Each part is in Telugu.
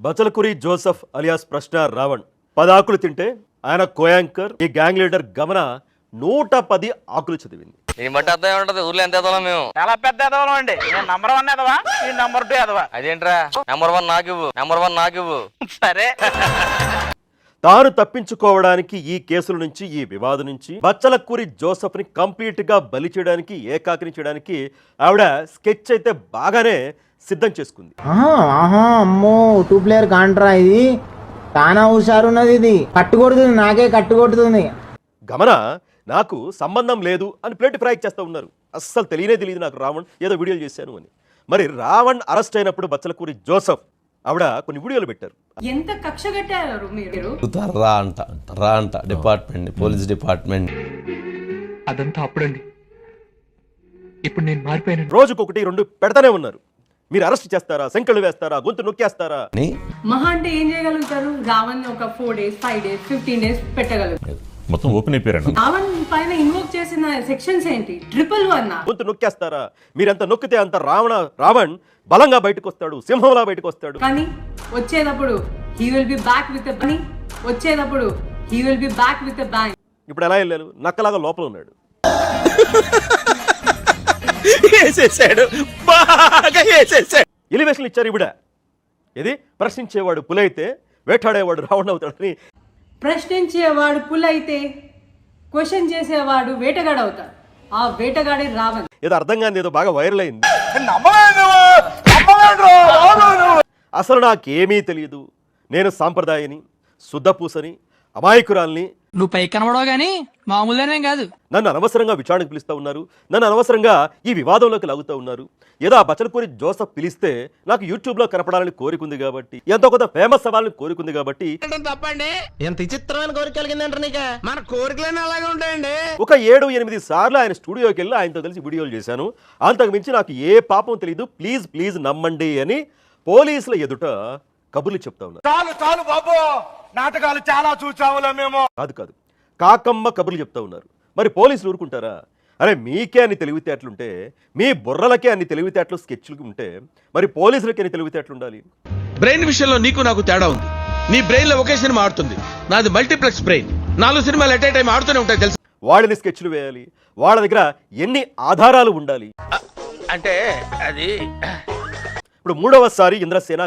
బచలకురి జోసెఫ్ అలియాస్ ప్రశ్న రావణ్ 10 ఆకులు తింటే ఆయన కోయాంకర్ ఈ గ్యాంగ్ లీడర్ గమన 110 ఆకులు చదివింది. దీని బట్టి అర్థం ఏముంటది? ఊర్లో ఎంత ఎదవలం మేము? చాలా పెద్ద ఎదవలం అండి. నేను నంబర్ 1 ఎదవా, ఈ నంబర్ 2 ఎదవా. అదేంట్రా నంబర్ 1 నాకివ్వు. సరే. తాను తప్పించుకోవడానికి ఈ కేసుల నుంచి ఈ వివాదం నుంచి బచ్చలకూరి జోసెఫ్ ని కంప్లీట్ గా బలి చేయడానికి ఏకాకిని చేయడానికి ఆవిడ స్కెచ్ అయితే బాగానే సిద్ధం చేసుకుంది. అమ్మో 2 ప్లేయర్ కాంట్రా ఇది చాలా హుషారున్నది. ఇది కట్టుకొడుతుంది, నాకే కట్టుకొడుతుంది. గమన నాకు సంబంధం లేదు అని ప్లేట్ ఫ్రై చేస్తూ ఉన్నారు. అస్సలు తెలియదు నాకు రావణ్ ఏదో వీడియోలు చేశాను అని. మరి రావణ్ అరెస్ట్ అయినప్పుడు బచ్చలకూరి జోసెఫ్ ఆవిడ కొన్ని వీడియోలు పెట్టారు. ఎంత కక్ష కట్టారు మీరు? రా అంట డిపార్ట్మెంట్, పోలీస్ డిపార్ట్మెంట్. అదంతా అప్పుడండి, ఇప్పుడు నేను మారిపోయాను. రోజుకొకటి 2 పెడతానే ఉన్నారు. మీరు అరెస్ట్ చేస్తారా, సంకెళ్ళు వేస్తారా, గొంతు నొక్కేస్తారా? మహా అంటే ఏం చేయగలుగుతారు? రావణ్ ఒక 4 days 5 days 15 days పెట్టగలుగుతారు. మొత్తం ఓపెన్ అయిపోయారు. రావణ్ పైన ఇన్వోక్ చేసిన సెక్షన్స్ ఏంటి? 111 గొంతు నొక్కేస్తారా? మీరెంత నొక్కితే అంత రావణ్ బలంగా బయటకు వస్తాడు, సింహంలా బయటకు వస్తాడు. కానీ వచ్చేటప్పుడు he will be back with a bang. ఇప్పుడు ఎలా వెళ్ళారు? నక్కలాగా లోపల ఉన్నాడు. ఎలివేషన్ ఇచ్చారు. ఇవిడ ఇది ప్రశ్నించేవాడు పులైతే వేటాడేవాడు రావణ్ అవుతాడని. ప్రశ్నించేవాడు పులైతే క్వశ్చన్ చేసేవాడు వేటగాడు అవుతాడు. ఆ వేటగాడే రావణ్. ఏదో అర్థం కాని ఏదో బాగా వైరల్ అయింది. అసలు నాకేమీ తెలియదు, నేను సాంప్రదాయని, శుద్ధపూసని, అమాయకురాల్ని. నువ్వు పై కనబడవు గానీ మామూలుగానే కాదు. నన్ను అనవసరంగా విచారణకు పిలుస్తూ ఉన్నారు, నన్ను అనవసరంగా ఈ వివాదంలోకి లాగుతూ ఉన్నారు. ఏదో ఆ బచ్చలకూరి జోసెఫ్ పిలిస్తే నాకు యూట్యూబ్ లో కనపడాలని కోరికుంది కాబట్టి, ఎంతో కొంత ఫేమస్ అవ్వాలని కోరికుంది కాబట్టి. తప్పండి, ఎంత విచిత్రమైన కోరిక కలిగిందంటారు నీకు? మన కోరికలన్నీ అలాగే ఉంటాయండి. ఒక 7-8 సార్లు ఆయన స్టూడియోకి వెళ్ళి ఆయనతో కలిసి వీడియోలు చేశాను. అంతకు మించి నాకు ఏ పాపం తెలియదు, ప్లీజ్ నమ్మండి అని పోలీసుల ఎదుట కబుర్లు చెప్తా ఉన్నారు. చాలు బాబు, నాటకాలు చాలా చూసాములే మేము. కాదు కాకమ్మ కబుర్లు చెప్తా ఉన్నారు. మరి పోలీసులు ఊరుకుంటారా? అరే మీకే అన్ని తెలివితేటలుంటే, మీ బుర్రలకే అన్ని తెలివితేటలు స్కెచ్లు ఉంటే, మరి పోలీసులకి అన్ని తెలివితేటలు ఉండాలి. బ్రెయిన్ విషయంలో నీకు నాకు తేడా ఉంది. నీ బ్రెయిన్ లో ఒకే సినిమా ఆడుతుంది, నాది మల్టీప్లెక్స్ బ్రెయిన్. 4 సినిమాలు ఎట్ ఏ టైం ఆడుతూనే ఉంటాయి తెలుసు. వాళ్ళని స్కెచ్లు వేయాలి, వాళ్ళ దగ్గర ఎన్ని ఆధారాలు ఉండాలి అంటే అది. ఇప్పుడు 3వసారి ఇంద్రసేన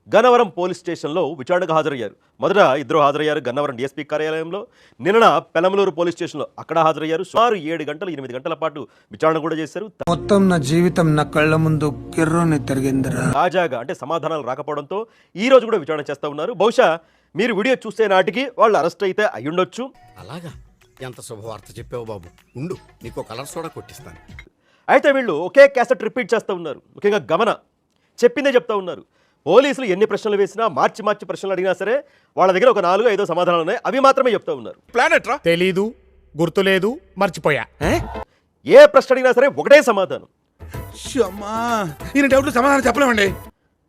గన్నవరం పోలీస్ స్టేషన్లో విచారణకు హాజరయ్యారు. మొదట 2 హాజరయ్యారు గన్నవరం డిఎస్పీ కార్యాలయంలో. నిన్న పెనమలూరు పోలీస్ స్టేషన్లో అక్కడ హాజరయ్యారు. సుమారు 7-8 గంటల పాటు విచారణ కూడా చేశారు. మొత్తం నా జీవితం నా కళ్ళ ముందు కిర్రోని తిరిగిందిరా. తాజాగా అంటే సమాధానాలు రాకపోవడంతో ఈ రోజు కూడా విచారణ చేస్తా ఉన్నారు. బహుశా మీరు వీడియో చూసే నాటికి వాళ్ళు అరెస్ట్ అయితే అయ్యుండొచ్చు. అలాగా? ఎంత శుభవార్త చెప్పావు బాబు, ఉండు నీకు కలర్ సోడా కొట్టిస్తాను. అయితే వీళ్ళు ఒకే క్యాసెట్ రిపీట్ చేస్తూ ఉన్నారు. ముఖ్యంగా గమన చెప్పిందే చెప్తా ఉన్నారు. పోలీసులు ఎన్ని ప్రశ్నలు వేసినా, మార్చి ప్రశ్నలు అడిగినా సరే వాళ్ళ దగ్గర ఒక 4-5 సమాధానాలు ఉన్నాయి, అవి మాత్రమే చెప్తా ఉన్నారు. ప్లానెట్ రా, తెలీదు, గుర్తులేదు, మర్చిపోయా. ఏ ప్రశ్న అడిగినా సరే ఒకటే సమాధానం. సమాధానం చెప్పలేమండి.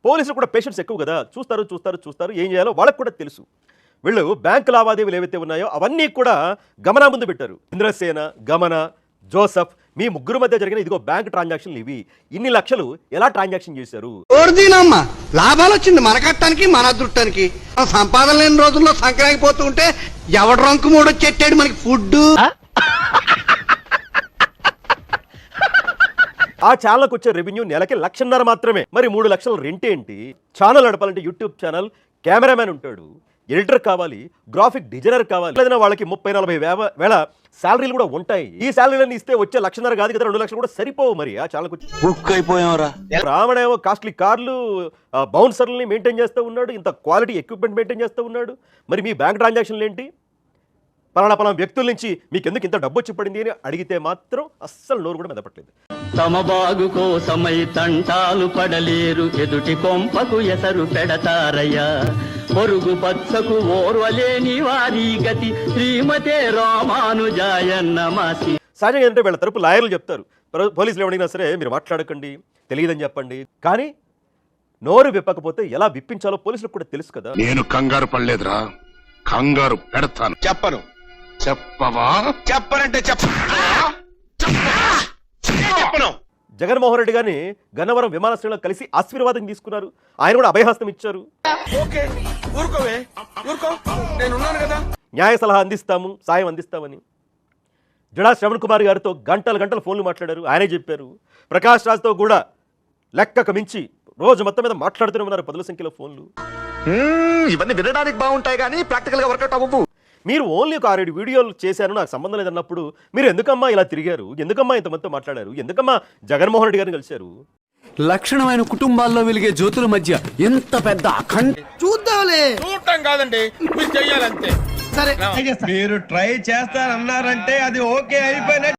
పోలీసులు కూడా పేషెంట్స్ ఎక్కువ కదా, చూస్తారు ఏం చేయాలో వాళ్ళకు కూడా తెలుసు. వీళ్ళు బ్యాంకు లావాదేవీలు ఏవైతే ఉన్నాయో అవన్నీ కూడా గమన ముందు పెట్టారు. ఇంద్రసేన, గమన, జోసెఫ్ మీ ముగ్గురు మధ్య జరిగిన ఇదిగో బ్యాంక్ ట్రాన్సాక్షన్లు ఇవి, ఇన్ని లక్షలు ఎలా ట్రాన్సాక్షన్ చేశారు. లాభాలు వచ్చింది మన కట్టానికి, మన అదృష్టానికి. సంపాదన లేని రోజుల్లో సంక్రాంతి పోతూ ఉంటే ఎవడు రంకు మూడు వచ్చేటాడు మనకి ఫుడ్. ఆ ఛానల్కి వచ్చే రెవెన్యూ నెలకి 1.5 లక్షలు మాత్రమే. మరి 3 లక్షల రెంట్ ఏంటి? ఛానల్ నడపాలంటే యూట్యూబ్ ఛానల్ కెమెరామ్యాన్ ఉంటాడు, ఎడిటర్ కావాలి, గ్రాఫిక్ డిజైనర్ కావాలి. లేదన్నా వాళ్ళకి 30-40 వేల శాలరీలు కూడా ఉంటాయి. ఈ శాలరీలను ఇస్తే వచ్చే 1.5 లక్షలు కాదు కదా, 2 లక్షలు కూడా సరిపోవు. మరి ఆ ఛానల్కి రావణేమో కాస్ట్లీ కార్లు, బౌన్సర్లని మెయింటైన్ చేస్తూ ఉన్నాడు, ఇంత క్వాలిటీ ఎక్విప్మెంట్ మెయింటైన్ చేస్తూ ఉన్నాడు. మరి మీ బ్యాంక్ ట్రాన్సాక్షన్లు ఏంటి? పలానా వ్యక్తుల నుంచి మీకు ఎందుకు ఇంత డబ్బు వచ్చి పడింది అని అడిగితే మాత్రం అస్సలు నోరు కూడా మెదపట్లేదు. తమ బాగు కోసమై తంటాలు పడలేరు, ఎదుటి కొంపకు ఎసరు పెడతారయ్యా. పొరుగు పచ్చకు ఓర్వలేని వారి గతి, శ్రీమతే రామానుజాయన్నమాసి. సహజంగా ఏంటంటే వీళ్ళ తరపు లాయర్లు చెప్తారు, పోలీసులు ఎవరైనా సరే మీరు మాట్లాడకండి, తెలియదని చెప్పండి. కానీ నోరు విప్పకపోతే ఎలా విప్పించాలో పోలీసులకు కూడా తెలుసు కదా. నేను కంగారు పడలేదురా, కంగారు పెడతాను. చెప్పను. చెప్పవా? చెప్పనంటే చెప్పను. జగన్మోహన్ రెడ్డి గారిని గన్నవరం విమానాశ్రయంలో కలిసి ఆశీర్వాదం తీసుకున్నారు. ఆయన కూడా అభయహస్తం ఇచ్చారు. ఓకే ఊరుకోవే ఊరుకో నేనున్నాను కదా. న్యాయ సలహా అందిస్తాము, సాయం అందిస్తామని జడా శ్రవణ్ కుమార్ గారితో గంటలు ఫోన్లు మాట్లాడారు. ఆయనే చెప్పారు. ప్రకాష్ రాజ్తో కూడా లెక్కకు మించి రోజు మొత్తం మీద మాట్లాడుతూనే ఉన్నారు, పదుల సంఖ్యలో ఫోన్లు. ఇవన్నీ వినడానికి బాగుంటాయి కానీ ప్రాక్టికల్ గా వర్కౌట్ అవ్వవు. మీరు ఓన్లీ ఒక 6 వీడియోలు చేశారు, నాకు సంబంధం లేదన్నప్పుడు మీరు ఎందుకమ్మా ఇలా తిరిగారు, ఎందుకమ్మా ఇంతమందితో మాట్లాడారు, ఎందుకమ్మా జగన్మోహన్ రెడ్డి గారిని కలిశారు? లక్షణమైన కుటుంబాల్లో వెలిగే జ్యోతుల మధ్య ఎంత పెద్ద అఖండ చూద్దాంలే. చూడటం కాదండి మీరు చెయ్యాలంతే. సరే మీరు ట్రై చేస్తారన్నారంటే అది ఓకే అయిపోయిన